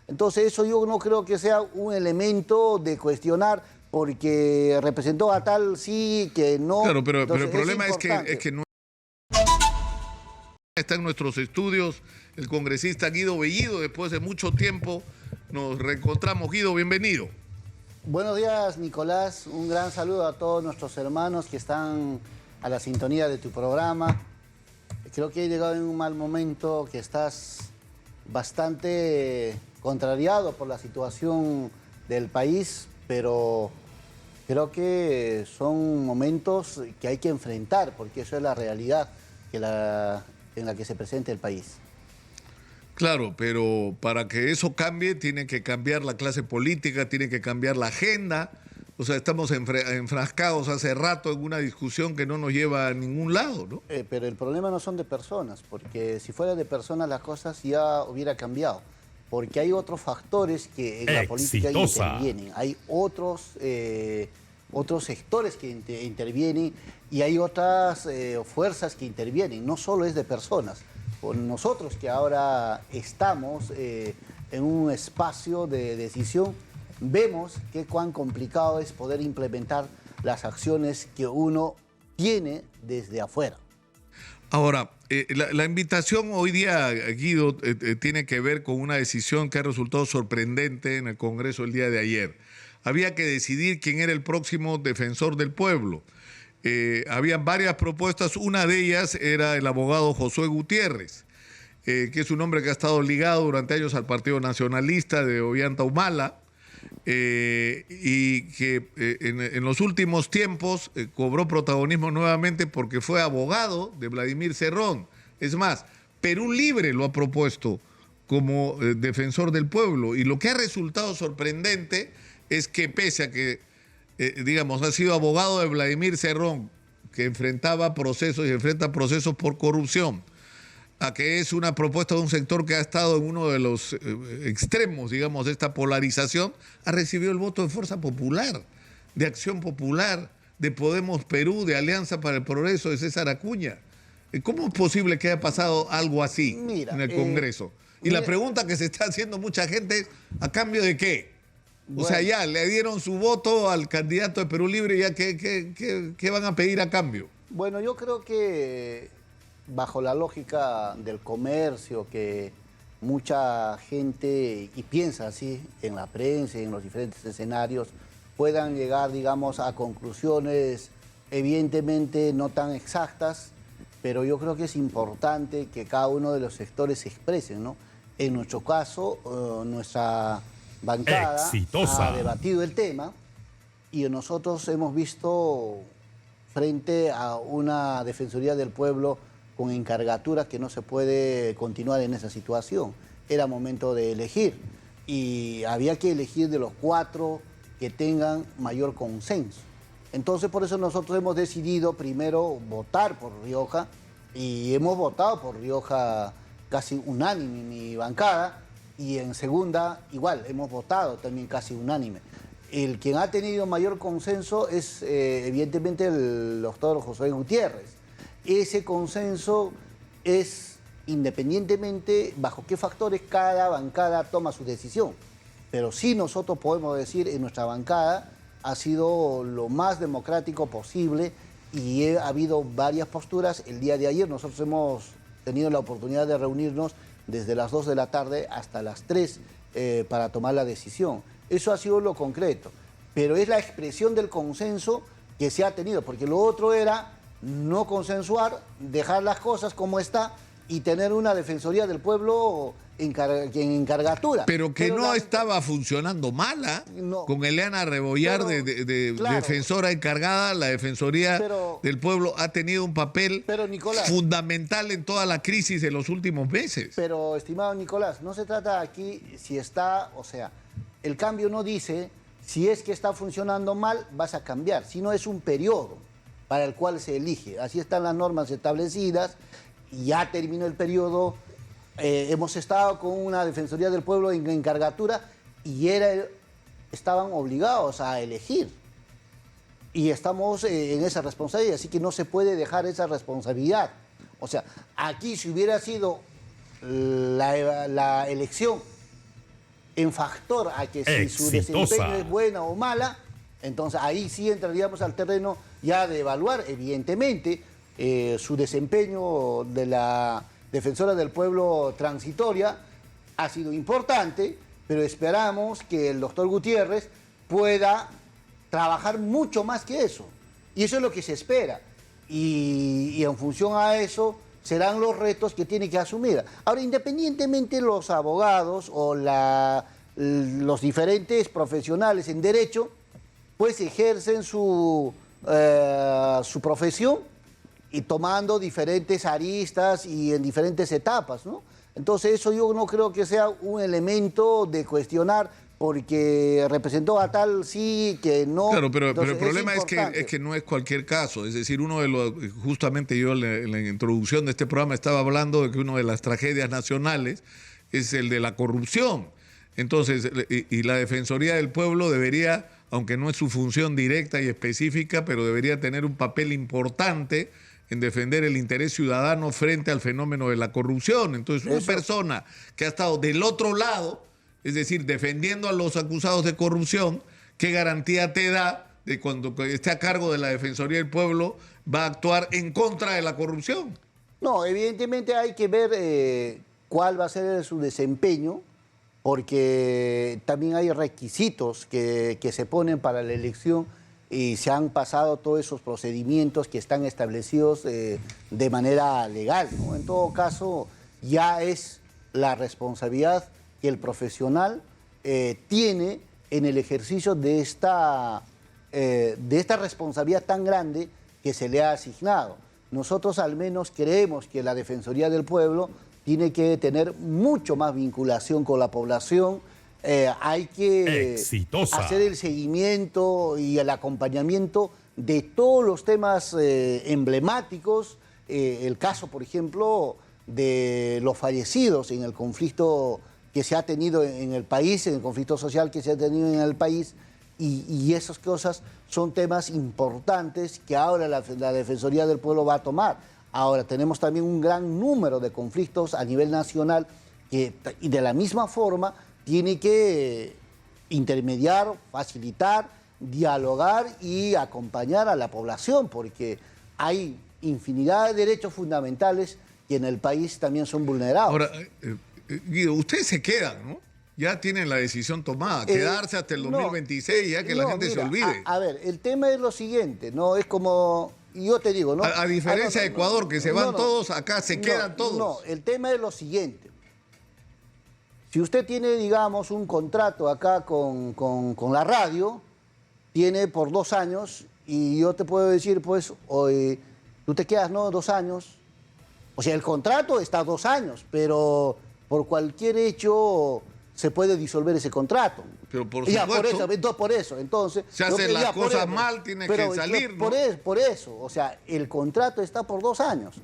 Entonces eso yo no creo que sea un elemento de cuestionar porque representó a tal, sí, que no. Claro, pero Entonces, el problema es importante. que no está en nuestros estudios el congresista Guido Bellido. Después de mucho tiempo nos reencontramos. Guido, bienvenido. Buenos días, Nicolás. Un gran saludo a todos nuestros hermanos que están a la sintonía de tu programa. Creo que he llegado en un mal momento, que estás bastante contrariado por la situación del país, pero creo que son momentos que hay que enfrentar, porque eso es la realidad en la que se presenta el país. Claro, pero para que eso cambie tiene que cambiar la clase política, tiene que cambiar la agenda. O sea, estamos enfrascados hace rato en una discusión que no nos lleva a ningún lado, ¿no? Pero el problema no son de personas, porque si fuera de personas las cosas ya hubiera cambiado. Porque hay otros factores que en la política intervienen. Hay otros sectores que intervienen y hay otras fuerzas que intervienen. No solo es de personas. Con nosotros que ahora estamos en un espacio de decisión, vemos que cuán complicado es poder implementar las acciones que uno tiene desde afuera. Ahora, la invitación hoy día, Guido, tiene que ver con una decisión que ha resultado sorprendente en el Congreso el día de ayer. Había que decidir quién era el próximo defensor del pueblo. Habían varias propuestas, una de ellas era el abogado Josué Gutiérrez, que es un hombre que ha estado ligado durante años al Partido Nacionalista de Ollanta Humala, y que en los últimos tiempos cobró protagonismo nuevamente porque fue abogado de Vladimir Cerrón. Es más, Perú Libre lo ha propuesto como defensor del pueblo, y lo que ha resultado sorprendente es que pese a que digamos, ha sido abogado de Vladimir Cerrón, que enfrentaba procesos y enfrenta procesos por corrupción, a que es una propuesta de un sector que ha estado en uno de los extremos, digamos, de esta polarización, ha recibido el voto de Fuerza Popular, de Acción Popular, de Podemos Perú, de Alianza para el Progreso, de César Acuña. ¿Cómo es posible que haya pasado algo así en el Congreso? Y la pregunta que se está haciendo mucha gente es, ¿a cambio de qué? O sea, ya le dieron su voto al candidato de Perú Libre, ya ¿qué van a pedir a cambio? Bueno, yo creo que bajo la lógica del comercio, que mucha gente, y piensa así, en la prensa y en los diferentes escenarios, puedan llegar, digamos, a conclusiones evidentemente no tan exactas, pero yo creo que es importante que cada uno de los sectores se expresen, ¿no? En nuestro caso, nuestra bancada ha debatido el tema y nosotros hemos visto frente a una Defensoría del Pueblo con encargaturas que no se puede continuar en esa situación. Era momento de elegir y había que elegir de los 4 que tengan mayor consenso. Entonces por eso nosotros hemos decidido primero votar por Rioja y hemos votado por Rioja casi unánime mi bancada. Y en segunda, igual, hemos votado también casi unánime. El quien ha tenido mayor consenso es, evidentemente, el doctor Josué Gutiérrez. Ese consenso es independientemente bajo qué factores cada bancada toma su decisión. Pero sí nosotros podemos decir, en nuestra bancada ha sido lo más democrático posible y ha habido varias posturas. El día de ayer nosotros hemos tenido la oportunidad de reunirnos desde las 2 de la tarde hasta las 3 para tomar la decisión. Eso ha sido lo concreto, pero es la expresión del consenso que se ha tenido, porque lo otro era no consensuar, dejar las cosas como está y tener una Defensoría del Pueblo en encargatura. Pero que no estaba funcionando mala, no. Con Eliana Rebollar claro, defensora encargada, la Defensoría del Pueblo ha tenido un papel Nicolás, fundamental en toda la crisis de los últimos meses. Pero, estimado Nicolás, no se trata aquí si está, o sea, el cambio no dice si es que está funcionando mal, vas a cambiar, sino es un periodo para el cual se elige. Así están las normas establecidas, y ya terminó el periodo. Hemos estado con una Defensoría del Pueblo en encargatura y estaban obligados a elegir. Y estamos en esa responsabilidad, así que no se puede dejar esa responsabilidad. O sea, aquí si hubiera sido la elección en factor a que si su desempeño es buena o mala, entonces ahí sí entraríamos al terreno ya de evaluar, evidentemente, su desempeño de la defensora del pueblo transitoria ha sido importante, pero esperamos que el doctor Gutiérrez pueda trabajar mucho más que eso. Y eso es lo que se espera. Y en función a eso serán los retos que tiene que asumir. Ahora, independientemente los abogados o los diferentes profesionales en derecho, pues ejercen su profesión y tomando diferentes aristas y en diferentes etapas, ¿no? Entonces eso yo no creo que sea un elemento de cuestionar porque representó a tal sí que no. Claro, pero entonces, el problema es que no es cualquier caso. Es decir, justamente yo en la introducción de este programa estaba hablando de que una de las tragedias nacionales es el de la corrupción. Entonces, y la Defensoría del Pueblo debería, aunque no es su función directa y específica, pero debería tener un papel importante en defender el interés ciudadano frente al fenómeno de la corrupción. Entonces, una persona que ha estado del otro lado, es decir, defendiendo a los acusados de corrupción, ¿qué garantía te da de cuando esté a cargo de la Defensoría del Pueblo va a actuar en contra de la corrupción? No, evidentemente hay que ver cuál va a ser su desempeño, porque también hay requisitos que se ponen para la elección y se han pasado todos esos procedimientos que están establecidos de manera legal, ¿no? En todo caso, ya es la responsabilidad que el profesional tiene en el ejercicio de esta responsabilidad tan grande que se le ha asignado. Nosotros al menos creemos que la Defensoría del Pueblo tiene que tener mucho más vinculación con la población. Hay que hacer el seguimiento y el acompañamiento de todos los temas emblemáticos. El caso, por ejemplo, de los fallecidos en el conflicto que se ha tenido en el país, en el conflicto social que se ha tenido en el país, y esas cosas son temas importantes que ahora la Defensoría del Pueblo va a tomar. Ahora, tenemos también un gran número de conflictos a nivel nacional y de la misma forma tiene que intermediar, facilitar, dialogar y acompañar a la población, porque hay infinidad de derechos fundamentales que en el país también son vulnerados. Ahora, Guido, ustedes se quedan, ¿no? Ya tienen la decisión tomada, quedarse hasta el 2026, ya que la gente se olvide. A ver, el tema es lo siguiente, ¿no? Es como, yo te digo, ¿no? A diferencia de Ecuador, que se van todos, acá se quedan todos. No, el tema es lo siguiente. Si usted tiene, digamos, un contrato acá con la radio, tiene por 2 años, y yo te puedo decir, pues, hoy tú te quedas, ¿no? 2 años. O sea, el contrato está 2 años, pero por cualquier hecho se puede disolver ese contrato. Pero por supuesto. Por eso. Entonces, se hacen las cosas mal, tiene que salir, ¿no? Por eso, o sea, el contrato está por 2 años.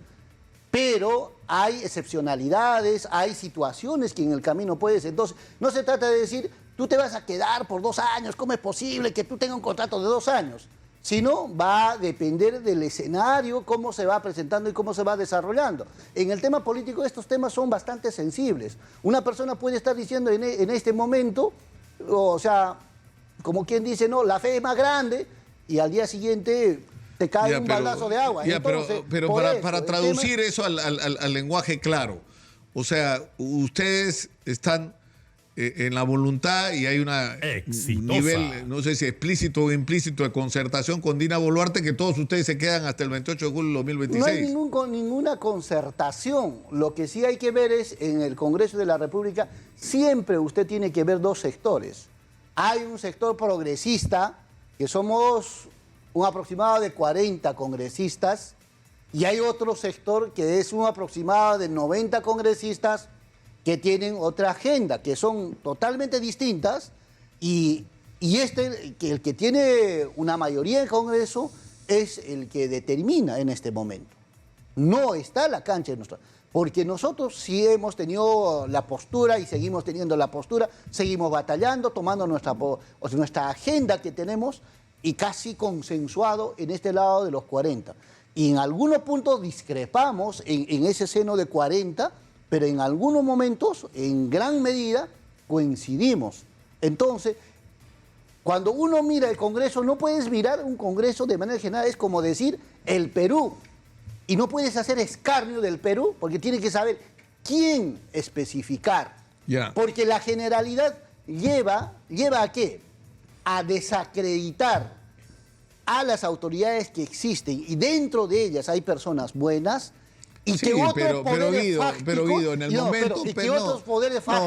Pero hay excepcionalidades, hay situaciones que en el camino puedes. Entonces, no se trata de decir, tú te vas a quedar por 2 años, ¿cómo es posible que tú tengas un contrato de 2 años? Sino va a depender del escenario, cómo se va presentando y cómo se va desarrollando. En el tema político estos temas son bastante sensibles. Una persona puede estar diciendo en este momento, o sea, como quien dice, no, la fe es más grande, y al día siguiente te cae un baldazo de agua. Entonces, pero para traducir eso al lenguaje claro, o sea, ustedes están en la voluntad y hay un nivel, no sé si explícito o implícito, de concertación con Dina Boluarte, que todos ustedes se quedan hasta el 28 de julio de 2026. No hay ninguna concertación. Lo que sí hay que ver es, en el Congreso de la República, siempre usted tiene que ver 2 sectores. Hay un sector progresista, que somos un aproximado de 40 congresistas, y hay otro sector que es un aproximado de 90 congresistas que tienen otra agenda, que son totalmente distintas, y el que tiene una mayoría en el Congreso es el que determina en este momento. No está la cancha de nuestra... Porque nosotros sí hemos tenido la postura y seguimos teniendo la postura, seguimos batallando, tomando nuestra agenda que tenemos y casi consensuado en este lado de los 40. Y en algunos puntos discrepamos en ese seno de 40, pero en algunos momentos, en gran medida, coincidimos. Entonces, cuando uno mira el Congreso, no puedes mirar un Congreso de manera general, es como decir el Perú. Y no puedes hacer escarnio del Perú, porque tienes que saber quién especificar. Porque la generalidad lleva ¿a qué? A desacreditar a las autoridades que existen, y dentro de ellas hay personas buenas, y sí, que otros pero Guido, en el momento,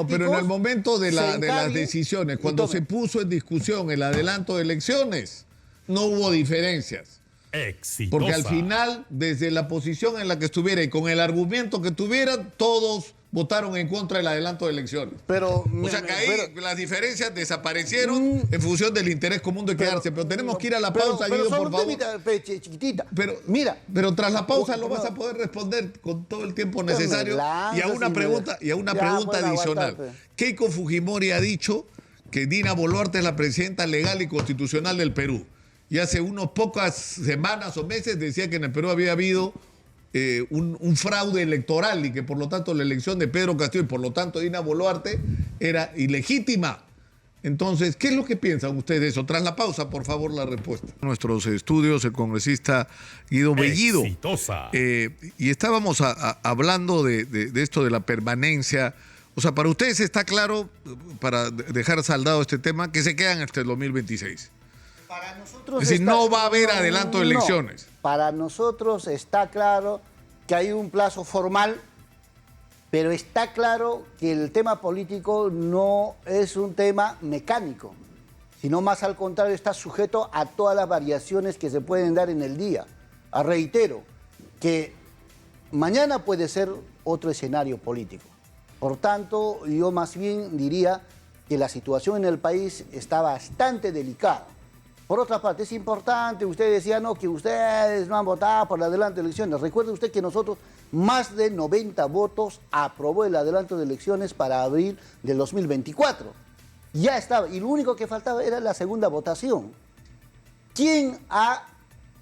pero en el momento de las decisiones, cuando se puso en discusión el adelanto de elecciones, no hubo diferencias. Exitosa. Porque al final, desde la posición en la que estuviera y con el argumento que tuvieran, todos votaron en contra del adelanto de elecciones. O sea que ahí las diferencias desaparecieron en función del interés común de quedarse. Pero tenemos que ir a la pausa, Guido, por favor. Chiquitita. Pero tras la pausa lo vas a poder responder con todo el tiempo necesario. Y a una pregunta adicional. Keiko Fujimori ha dicho que Dina Boluarte es la presidenta legal y constitucional del Perú. Y hace unas pocas semanas o meses decía que en el Perú había habido un fraude electoral y que por lo tanto la elección de Pedro Castillo y por lo tanto Dina Boluarte era ilegítima. Entonces, ¿qué es lo que piensan ustedes de eso? Tras la pausa, por favor, la respuesta. Nuestros estudios, el congresista Guido Bellido. Y estábamos hablando de esto de la permanencia. O sea, para ustedes está claro, para dejar saldado este tema, que se quedan hasta el 2026. Para nosotros es decir, no va a haber adelanto de elecciones. Para nosotros está claro que hay un plazo formal, pero está claro que el tema político no es un tema mecánico, sino más al contrario está sujeto a todas las variaciones que se pueden dar en el día. Reitero que mañana puede ser otro escenario político. Por tanto, yo más bien diría que la situación en el país está bastante delicada. Por otra parte, es importante, usted decía, no, que ustedes no han votado por el adelanto de elecciones. Recuerde usted que nosotros, más de 90 votos aprobó el adelanto de elecciones para abril del 2024. Ya estaba, y lo único que faltaba era la segunda votación. ¿Quién ha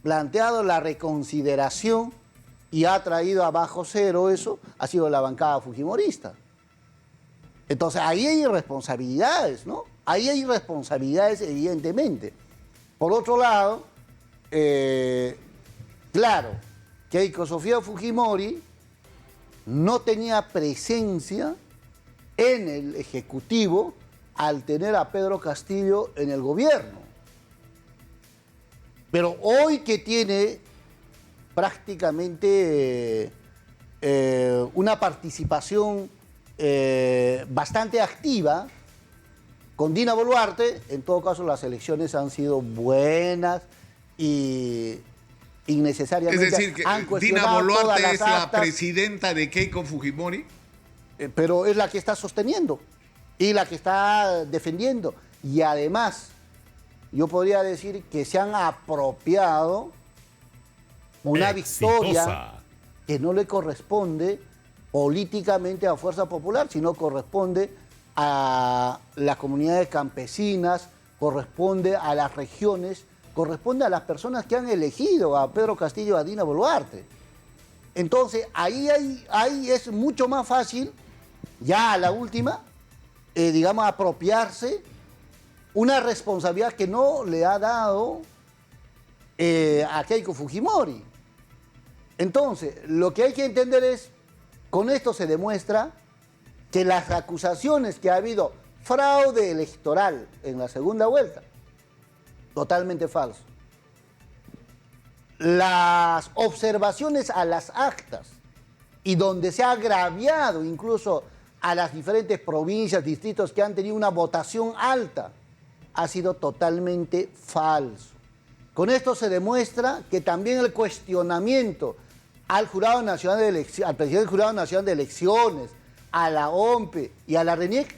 planteado la reconsideración y ha traído a bajo cero eso? Ha sido la bancada fujimorista. Entonces, ahí hay responsabilidades, ¿no? Ahí hay responsabilidades, evidentemente. Por otro lado, claro, Keiko Sofía Fujimori no tenía presencia en el Ejecutivo al tener a Pedro Castillo en el gobierno. Pero hoy que tiene prácticamente una participación bastante activa, con Dina Boluarte, en todo caso, las elecciones han sido buenas y innecesariamente es decir, que han Dina Boluarte es la actas, presidenta de Keiko Fujimori. Pero es la que está sosteniendo y la que está defendiendo. Y además, yo podría decir que se han apropiado una victoria que no le corresponde políticamente a Fuerza Popular, sino corresponde a las comunidades campesinas, corresponde a las regiones, corresponde a las personas que han elegido a Pedro Castillo y a Dina Boluarte. Entonces, ahí es mucho más fácil, ya a la última, digamos, apropiarse una responsabilidad que no le ha dado a Keiko Fujimori. Entonces, lo que hay que entender es, con esto se demuestra que las acusaciones que ha habido fraude electoral en la segunda vuelta, totalmente falso. Las observaciones a las actas y donde se ha agraviado incluso a las diferentes provincias, distritos que han tenido una votación alta, ha sido totalmente falso. Con esto se demuestra que también el cuestionamiento al Jurado Nacional de Elecciones, al presidente del Jurado Nacional de Elecciones, a la OMPE y a la RENIEC,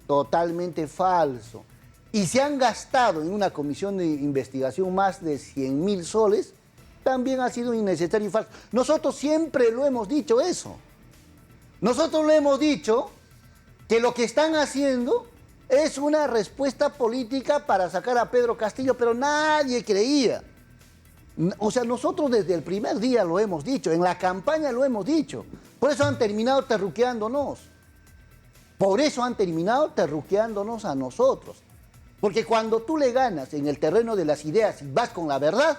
totalmente falso. Y se han gastado en una comisión de investigación más de 100.000 soles, también ha sido innecesario y falso. Nosotros siempre lo hemos dicho eso. Nosotros lo hemos dicho que lo que están haciendo es una respuesta política para sacar a Pedro Castillo, pero nadie creía. O sea, nosotros desde el primer día lo hemos dicho, en la campaña lo hemos dicho. Por eso han terminado terruqueándonos. Por eso han terminado terruqueándonos a nosotros. Porque cuando tú le ganas en el terreno de las ideas y vas con la verdad,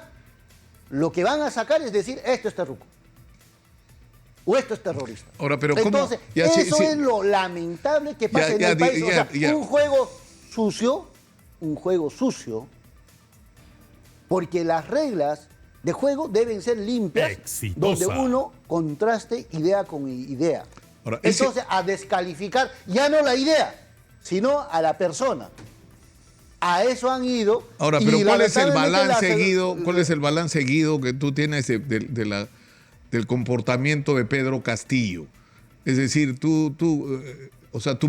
lo que van a sacar es decir, esto es terruco. O esto es terrorista. Ahora, pero ¿cómo? Entonces, Ya, eso es lo lamentable que pasa en el país. Un juego sucio, porque las reglas de juego deben ser limpias, Exitosa. donde uno contraste idea con idea. Ahora, Entonces, a descalificar ya no la idea, sino a la persona. A eso han ido. Ahora, pero ¿cuál es el lamentablemente balance, Guido? ¿Cuál es el balance, Guido, que tú tienes del comportamiento de Pedro Castillo? Es decir, tú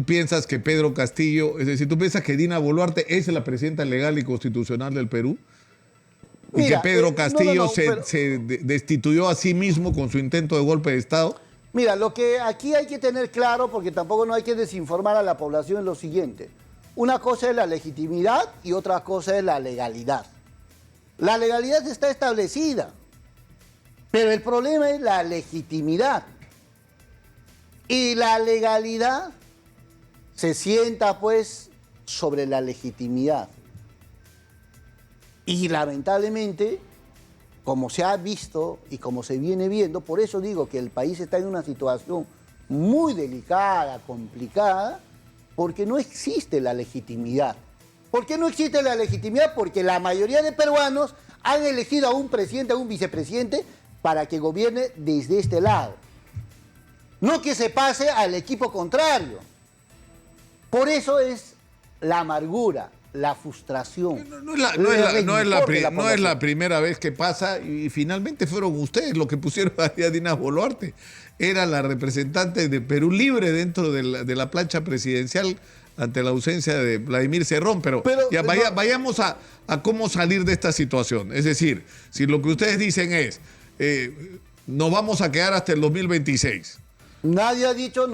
piensas que Pedro Castillo, es decir, tú piensas que Dina Boluarte es la presidenta legal y constitucional del Perú, y Mira, que Pedro Castillo pero se destituyó a sí mismo con su intento de golpe de Estado. Mira, lo que aquí hay que tener claro, porque tampoco no hay que desinformar a la población, es lo siguiente. Una cosa es la legitimidad y otra cosa es la legalidad. La legalidad está establecida, pero el problema es la legitimidad. Y la legalidad se sienta, pues, sobre la legitimidad. Y lamentablemente, como se ha visto y como se viene viendo, por eso digo que el país está en una situación muy delicada, complicada, porque no existe la legitimidad. ¿Por qué no existe la legitimidad? Porque la mayoría de peruanos han elegido a un presidente, a un vicepresidente, para que gobierne desde este lado. No que se pase al equipo contrario. Por eso es la amargura, la frustración. No es la primera vez que pasa, y finalmente fueron ustedes los que pusieron a Dina Boluarte. Era la representante de Perú Libre dentro de la plancha presidencial ante la ausencia de Vladimir Cerrón. Pero ya vayamos a cómo salir de esta situación. Es decir, si lo que ustedes dicen es, nos vamos a quedar hasta el 2026. Nadie ha dicho,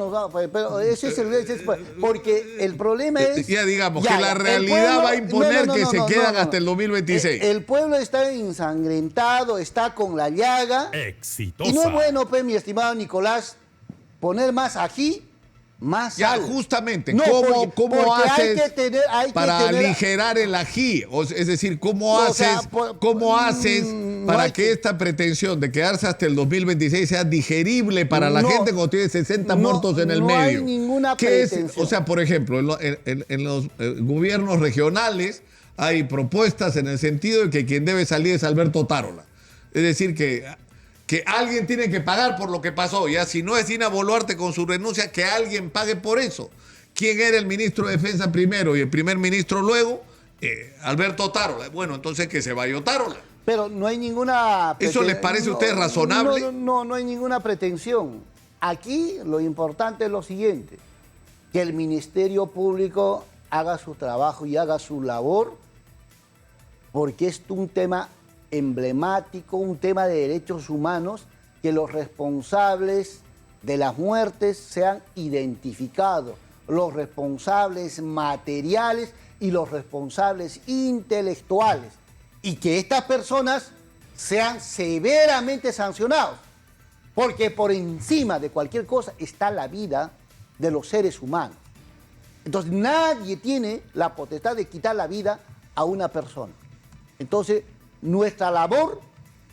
pero ese es porque el problema es... Ya digamos que la realidad va a imponer que se quedan hasta el 2026. El pueblo está ensangrentado, está con la llaga. Exitosa. Y no es bueno, pues, mi estimado Nicolás, poner más ají, más sal. Justamente, No, ¿cómo haces hay que para tener... aligerar el ají? Es decir, ¿cómo haces para que esta pretensión de quedarse hasta el 2026 sea digerible para la gente cuando tiene 60 muertos en el medio? No hay ninguna pretensión. O sea, por ejemplo, en los gobiernos regionales hay propuestas en el sentido de que quien debe salir es Alberto Tarola. Es decir, que alguien tiene que pagar por lo que pasó. Ya si no es Dina Boluarte con su renuncia, que alguien pague por eso. ¿Quién era el ministro de Defensa primero y el primer ministro luego? Alberto Tarola. Bueno, entonces que se vaya Tarola. Pero no hay ninguna... ¿Eso les parece a ustedes razonable? No hay ninguna pretensión. Aquí lo importante es lo siguiente, que el Ministerio Público haga su trabajo y haga su labor, porque es un tema emblemático, un tema de derechos humanos, que los responsables de las muertes sean identificados, los responsables materiales y los responsables intelectuales, y que estas personas sean severamente sancionados, porque por encima de cualquier cosa está la vida de los seres humanos. Entonces nadie tiene la potestad de quitar la vida a una persona. Entonces nuestra labor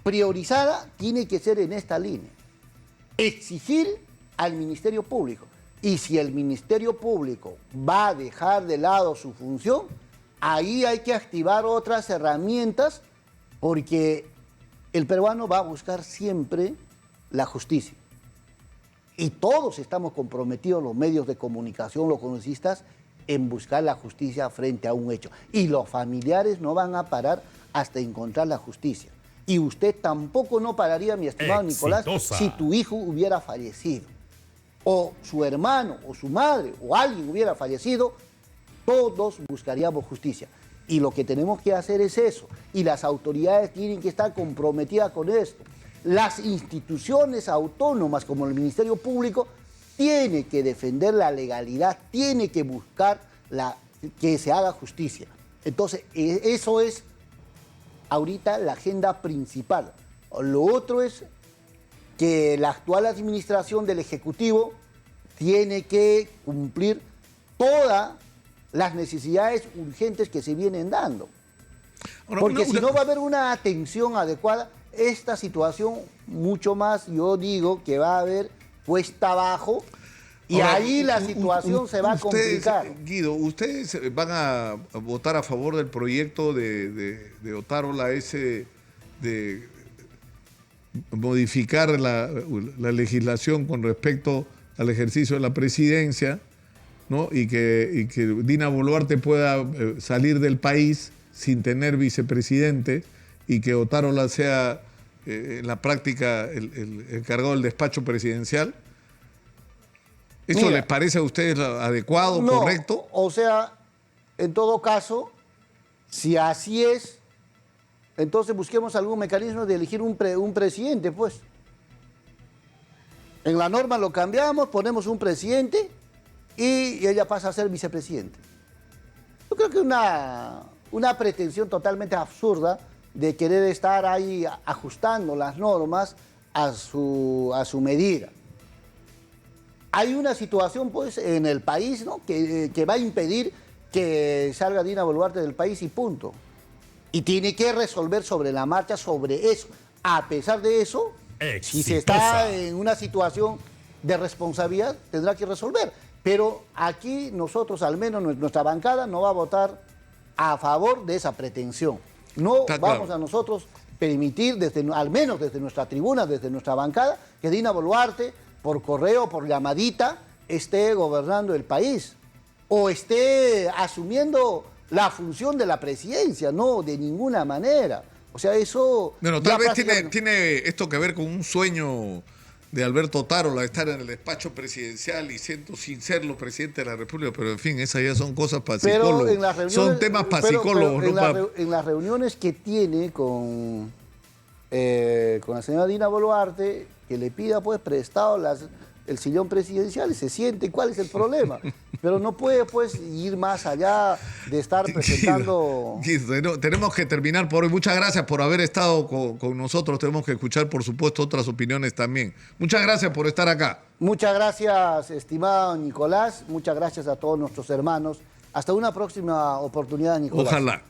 priorizada tiene que ser en esta línea. Exigir al Ministerio Público. Y si el Ministerio Público va a dejar de lado su función, ahí hay que activar otras herramientas, porque el peruano va a buscar siempre la justicia. Y todos estamos comprometidos, los medios de comunicación, los congresistas, en buscar la justicia frente a un hecho. Y los familiares no van a parar hasta encontrar la justicia. Y usted tampoco no pararía, mi estimado Nicolás, si tu hijo hubiera fallecido, o su hermano, o su madre, o alguien hubiera fallecido, todos buscaríamos justicia. Y lo que tenemos que hacer es eso. Y las autoridades tienen que estar comprometidas con esto. Las instituciones autónomas, como el Ministerio Público, tienen que defender la legalidad, tienen que buscar que se haga justicia. Entonces, eso es ahorita la agenda principal. Lo otro es que la actual administración del Ejecutivo tiene que cumplir todas las necesidades urgentes que se vienen dando. Ahora, Porque si no va a haber una atención adecuada, esta situación mucho más, yo digo, que va a haber puesta abajo y ahora, ahí la situación se va a complicar. Guido, ¿ustedes van a votar a favor del proyecto de Otárola ese de modificar la legislación con respecto al ejercicio de la presidencia, ¿no? y que Dina Boluarte pueda salir del país sin tener vicepresidente y que Otárola sea en la práctica el encargado del despacho presidencial? ¿Eso Mira, les parece a ustedes adecuado, no, correcto? O sea, en todo caso, si así es, entonces busquemos algún mecanismo de elegir un presidente, pues. En la norma lo cambiamos, ponemos un presidente y ella pasa a ser vicepresidente. Yo creo que una pretensión totalmente absurda de querer estar ahí ajustando las normas a su medida. Hay una situación, pues, en el país, ¿no?, que va a impedir que salga Dina Boluarte del país y punto. Y tiene que resolver sobre la marcha sobre eso. A pesar de eso, si se está en una situación de responsabilidad, tendrá que resolver. Pero aquí nosotros, al menos nuestra bancada, no va a votar a favor de esa pretensión. No Está vamos claro. a nosotros permitir, al menos desde nuestra tribuna, desde nuestra bancada, que Dina Boluarte, por correo, por llamadita, esté gobernando el país o esté asumiendo la función de la presidencia. No, de ninguna manera. O sea, eso... Bueno, tal vez tiene esto que ver con un sueño de Alberto Otárola, estar en el despacho presidencial y sin serlo presidente de la República, pero en fin, esas ya son cosas para psicólogos. Son temas para psicólogos. En las reuniones que tiene con la señora Dina Boluarte, que le pida pues prestado el sillón presidencial y se siente cuál es el problema. Pero no puede pues ir más allá de estar presentando... Guido, tenemos que terminar por hoy. Muchas gracias por haber estado con nosotros. Tenemos que escuchar, por supuesto, otras opiniones también. Muchas gracias por estar acá. Muchas gracias, estimado Nicolás. Muchas gracias a todos nuestros hermanos. Hasta una próxima oportunidad, Nicolás. Ojalá.